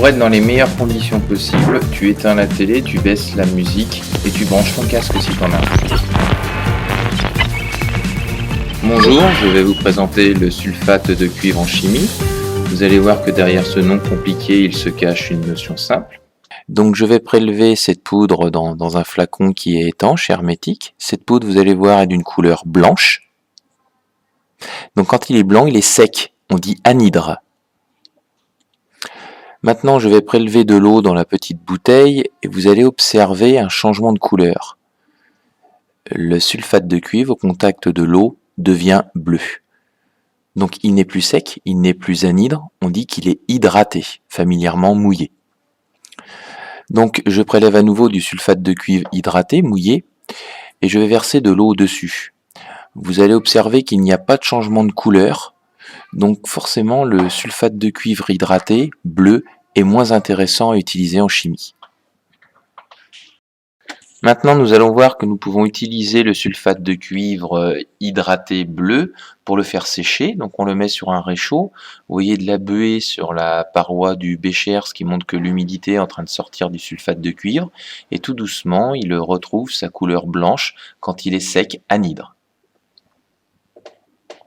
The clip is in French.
Pour être dans les meilleures conditions possibles, tu éteins la télé, tu baisses la musique et tu branches ton casque si t'en as. Bonjour, je vais vous présenter le sulfate de cuivre en chimie. Vous allez voir que derrière ce nom compliqué, il se cache une notion simple. Donc je vais prélever cette poudre dans un flacon qui est étanche et hermétique. Cette poudre, vous allez voir, est d'une couleur blanche. Donc quand il est blanc, il est sec, on dit anhydre. Maintenant, je vais prélever de l'eau dans la petite bouteille et vous allez observer un changement de couleur. Le sulfate de cuivre au contact de l'eau devient bleu. Donc il n'est plus sec, il n'est plus anhydre, on dit qu'il est hydraté, familièrement mouillé. Donc je prélève à nouveau du sulfate de cuivre hydraté, mouillé, et je vais verser de l'eau au-dessus. Vous allez observer qu'il n'y a pas de changement de couleur, donc forcément le sulfate de cuivre hydraté, bleu, est moins intéressant à utiliser en chimie. Maintenant, nous allons voir que nous pouvons utiliser le sulfate de cuivre hydraté bleu pour le faire sécher. Donc on le met sur un réchaud. Vous voyez de la buée sur la paroi du bécher, ce qui montre que l'humidité est en train de sortir du sulfate de cuivre. Et tout doucement, il retrouve sa couleur blanche quand il est sec, anhydre.